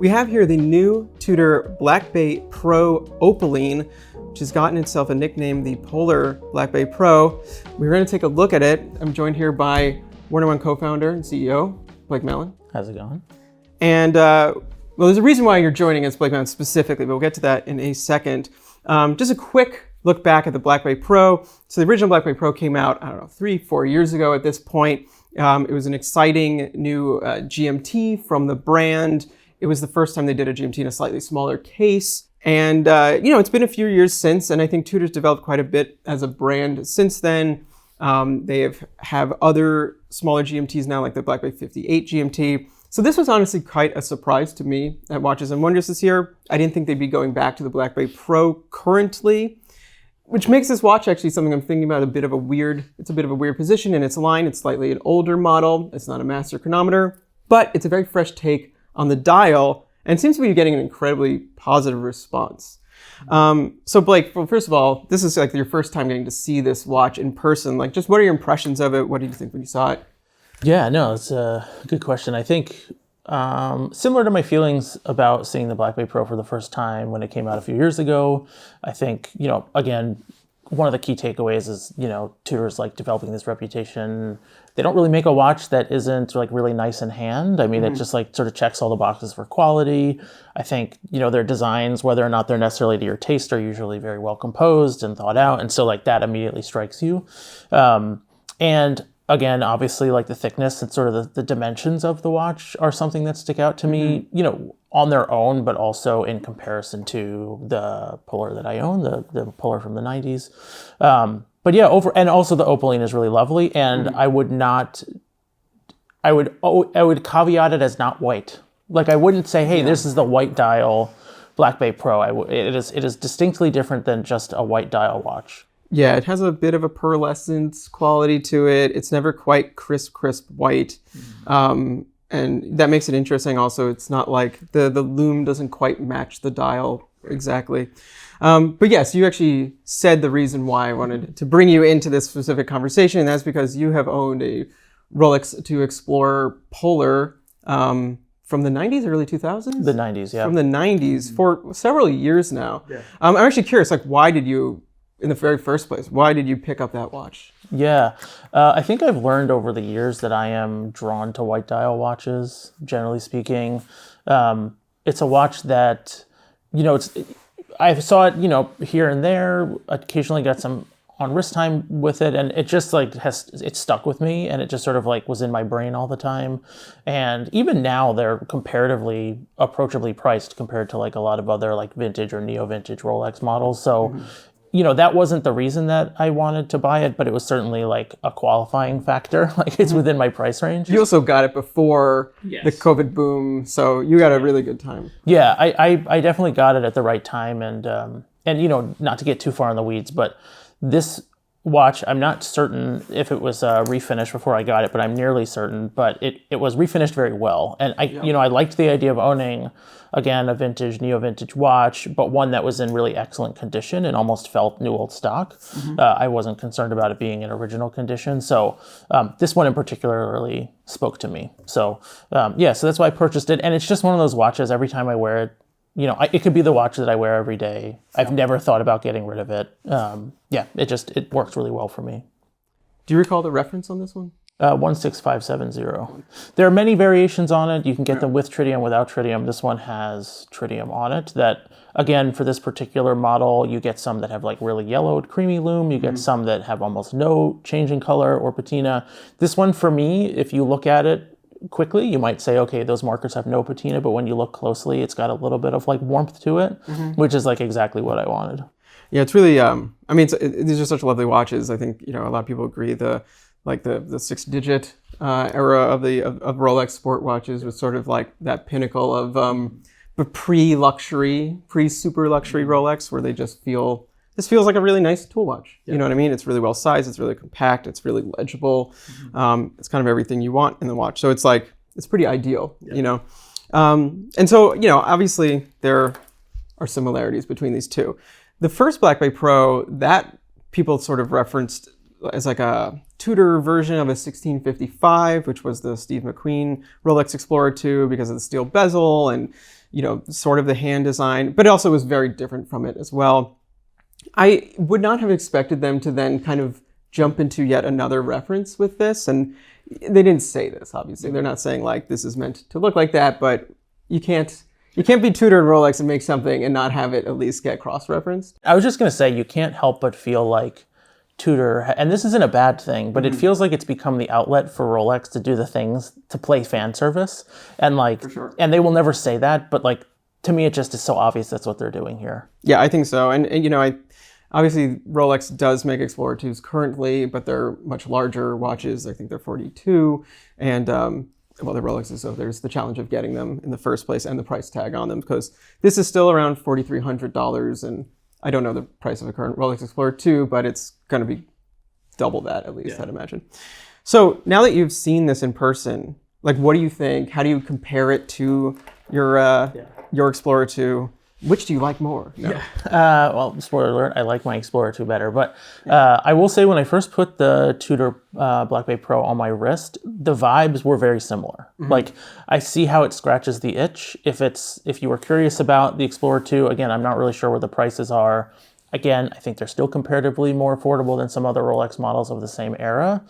We have here the new Tudor Black Bay Pro opaline, which has gotten itself a nickname, the Polar Black Bay Pro. We're going to take a look at it. I'm joined here by Warner One co-founder and CEO, Blake Malin. How's it going? And well, there's a reason why you're joining us, Blake Malin, specifically, but we'll get to that in a second. Just a quick look back at the Black Bay Pro. So the original Black Bay Pro came out, 3-4 years ago at this point. It was an exciting new GMT from the brand. It was the first time they did a GMT in a slightly smaller case. And, it's been a few years since, and I think Tudor's developed quite a bit as a brand since then. They have other smaller GMTs now, like the Black Bay 58 GMT. So this was honestly quite a surprise to me at Watches and Wonders this year. I didn't think they'd be going back to the Black Bay Pro currently, which makes this watch actually something I'm thinking about it's a bit of a weird position in its line. It's slightly an older model. It's not a master chronometer, but it's a very fresh take on the dial, and seems to be getting an incredibly positive response. So Blake, well, first of all, this is like your first time getting to see this watch in person. Like, just what are your impressions of it? What did you think when you saw it? Yeah, no, it's a good question. I think similar to my feelings about seeing the Black Bay Pro for the first time when it came out a few years ago, I think, again, one of the key takeaways is, Tudor's like developing this reputation. They don't really make a watch that isn't like really nice in hand. I mean, it just like sort of checks all the boxes for quality. I think, their designs, whether or not they're necessarily to your taste, are usually very well composed and thought out. And so like that immediately strikes you. And again, obviously like the thickness and sort of the dimensions of the watch are something that stick out to me, on their own, but also in comparison to the Polar that I own, the Polar from the 90s. But yeah, and also the opaline is really lovely, and I would caveat it as not white. Like I wouldn't say, hey, this is the white dial Black Bay Pro. It is distinctly different than just a white dial watch. Yeah, it has a bit of a pearlescent quality to it. It's never quite crisp white. And that makes it interesting also. It's not like the lume doesn't quite match the dial exactly. But yes, you actually said the reason why I wanted to bring you into this specific conversation, and that's because you have owned a Rolex 2 Explorer Polar from the 90s, early 2000s? The 90s, yeah. From the 90s for several years now. Yeah. I'm actually curious, like, why did you, in the very first place, why did you pick up that watch? Yeah, I think I've learned over the years that I am drawn to white dial watches, generally speaking. It's a watch that, I saw it, here and there, occasionally got some on wrist time with it, and it just like it stuck with me, and it just sort of like was in my brain all the time. And even now they're comparatively approachably priced compared to like a lot of other like vintage or neo-vintage Rolex models. So that wasn't the reason that I wanted to buy it, but it was certainly like a qualifying factor. Like it's within my price range. You also got it before the COVID boom, so you got a really good time. Yeah, I definitely got it at the right time, and not to get too far in the weeds, but this watch, I'm not certain if it was refinished before I got it, but I'm nearly certain. But it was refinished very well, and I liked the idea of owning, again, a vintage, neo-vintage watch, but one that was in really excellent condition and almost felt new old stock. I wasn't concerned about it being in original condition, so this one in particular really spoke to me. So so that's why I purchased it, and it's just one of those watches. Every time I wear it, it could be the watch that I wear every day. I've never thought about getting rid of it. It works really well for me. Do you recall the reference on this one? 16570. There are many variations on it. You can get them with tritium, without tritium. This one has tritium on it. That, again, for this particular model, you get some that have like really yellowed, creamy lume. You get some that have almost no change in color or patina. This one, for me, if you look at it quickly, you might say, okay, those markers have no patina, but when you look closely, it's got a little bit of like warmth to it, which is like exactly what I wanted. Yeah, it's really, these are such lovely watches. I think, a lot of people agree the 6-digit era of Rolex sport watches was sort of like that pinnacle of the pre-luxury, pre-super luxury Rolex, where this feels like a really nice tool watch. Yeah. You know what I mean? It's really well sized, it's really compact, it's really legible. It's kind of everything you want in the watch. So it's pretty ideal, And so, obviously there are similarities between these two. The first Black Bay Pro, that people sort of referenced as like a Tudor version of a 1655, which was the Steve McQueen Rolex Explorer 2 because of the steel bezel and, sort of the hand design, but it also was very different from it as well. I would not have expected them to then kind of jump into yet another reference with this. And they didn't say this, obviously. They're not saying like, this is meant to look like that, but you can't be Tudor and Rolex and make something and not have it at least get cross-referenced. I was just going to say, you can't help but feel like Tudor, and this isn't a bad thing, but it feels like it's become the outlet for Rolex to do the things to play fan service. And like, For sure. And they will never say that, but like, to me, it just is so obvious that's what they're doing here. Yeah, I think so. And obviously Rolex does make Explorer 2s currently, but they're much larger watches. I think they're 42. And they're Rolexes, so there's the challenge of getting them in the first place and the price tag on them, because this is still around $4,300. And I don't know the price of a current Rolex Explorer 2, but it's going to be double that at least, I'd imagine. So now that you've seen this in person, like, what do you think? How do you compare it to your Explorer 2? Which do you like more? No. Well, spoiler alert, I like my Explorer 2 better. But I will say, when I first put the Tudor Black Bay Pro on my wrist, the vibes were very similar. Like, I see how it scratches the itch. If you were curious about the Explorer 2, again, I'm not really sure what the prices are. Again, I think they're still comparatively more affordable than some other Rolex models of the same era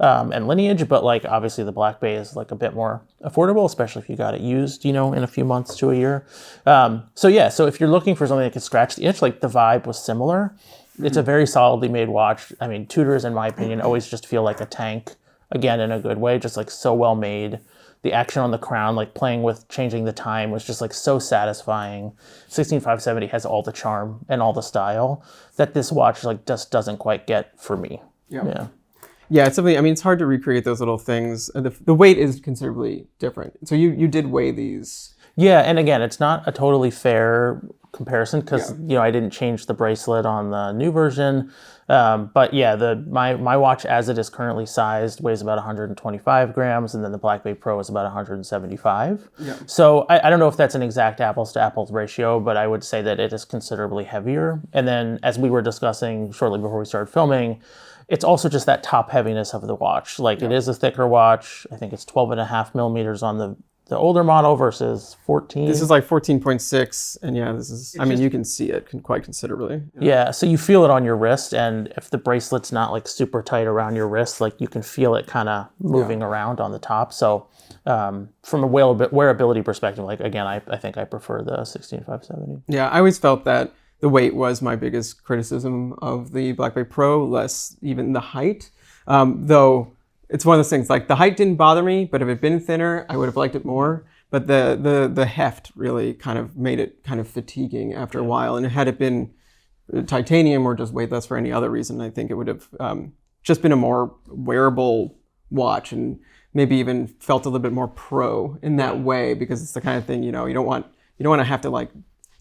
and lineage, but like, obviously the Black Bay is like a bit more affordable, especially if you got it used, in a few months to a year. So if you're looking for something that could scratch the itch, like, the vibe was similar. It's a very solidly made watch. I mean, Tudors, in my opinion, always just feel like a tank, again, in a good way, just like so well made. The action on the crown, like playing with changing the time, was just like so satisfying. 16570 has all the charm and all the style that this watch like just doesn't quite get for me. Yeah, it's something. I mean, it's hard to recreate those little things. The weight is considerably different. So you did weigh these. Yeah, and again, it's not a totally fair comparison because I didn't change the bracelet on the new version. But yeah, my watch as it is currently sized weighs about 125 grams, and then the Black Bay Pro is about 175. Yeah. So I don't know if that's an exact apples to apples ratio, but I would say that it is considerably heavier. And then, as we were discussing shortly before we started filming, it's also just that top heaviness of the watch. Like, it is a thicker watch. I think it's 12.5 millimeters on the older model versus 14. This is like 14.6, and this is, you can see it quite considerably. Yeah, so you feel it on your wrist, and if the bracelet's not like super tight around your wrist, like, you can feel it kind of moving around on the top. So from a wearability perspective, like, again, I think I prefer the 16570. Yeah, I always felt that the weight was my biggest criticism of the Black Bay Pro, less even the height. Though it's one of those things, like, the height didn't bother me, but if it had been thinner, I would have liked it more. But the heft really kind of made it kind of fatiguing after a while. And had it been titanium or just weighed less for any other reason, I think it would have just been a more wearable watch, and maybe even felt a little bit more pro in that way, because it's the kind of thing, you don't want to have to like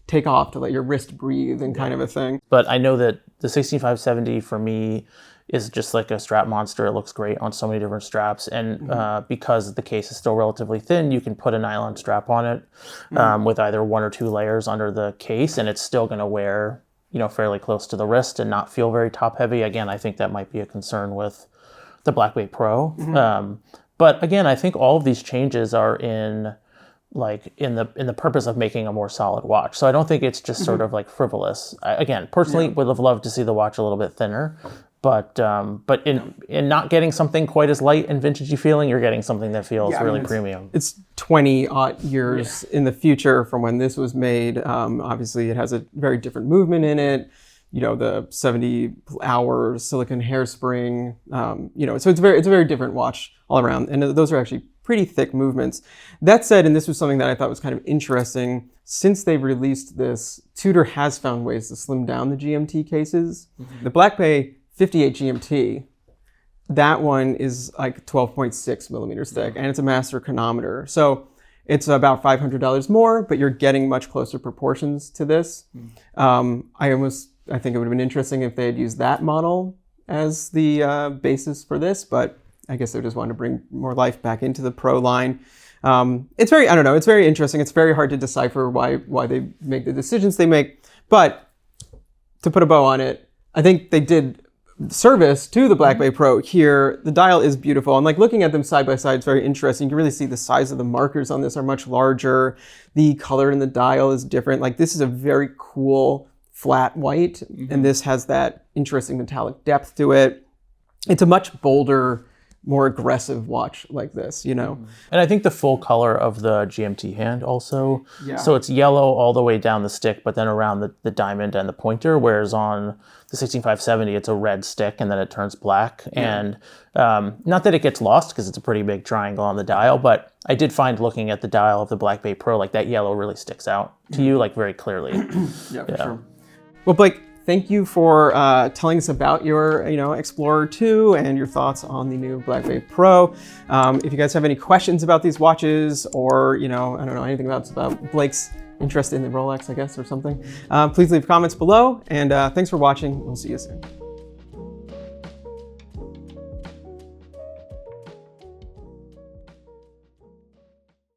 take off to let your wrist breathe and kind of a thing. But I know that the 16570 for me is just like a strap monster. It looks great on so many different straps. And because the case is still relatively thin, you can put a nylon strap on it with either one or two layers under the case, and it's still going to wear, fairly close to the wrist and not feel very top heavy. Again, I think that might be a concern with the Black Bay Pro. But again, I think all of these changes are in the purpose of making a more solid watch. So I don't think it's just sort of like frivolous. Again, personally, would have loved to see the watch a little bit thinner, but in not getting something quite as light and vintagey feeling, you're getting something that feels really premium. It's 20-odd years in the future from when this was made. Obviously, it has a very different movement in it. The 70-hour silicon hairspring. So it's a very different watch all around, and those are actually pretty thick movements. That said, and this was something that I thought was kind of interesting, since they've released this, Tudor has found ways to slim down the GMT cases. The Black Bay 58 GMT, that one is like 12.6 millimeters thick, and it's a master chronometer. So it's about $500 more, but you're getting much closer proportions to this. I think it would have been interesting if they had used that model as the basis for this, but I guess they just wanted to bring more life back into the Pro line. It's very interesting. It's very hard to decipher why they make the decisions they make. But to put a bow on it, I think they did service to the Black Bay Pro here, the dial is beautiful. And like looking at them side by side, it's very interesting. You can really see the size of the markers on this are much larger. The color in the dial is different. Like this is a very cool flat white, and this has that interesting metallic depth to it. It's a much bolder, more aggressive watch like this, you know. And I think the full color of the GMT hand also. Yeah. So it's yellow all the way down the stick, but then around the diamond and the pointer, whereas on the 16570, it's a red stick and then it turns black. And not that it gets lost because it's a pretty big triangle on the dial, but I did find looking at the dial of the Black Bay Pro, like that yellow really sticks out to you like very clearly. Yeah, for sure. Well, Blake, thank you for telling us about your, Explorer 2 and your thoughts on the new Black Bay Pro. If you guys have any questions about these watches, or I don't know anything about Blake's interest in the Rolex, I guess, or something, please leave comments below. And thanks for watching. We'll see you soon.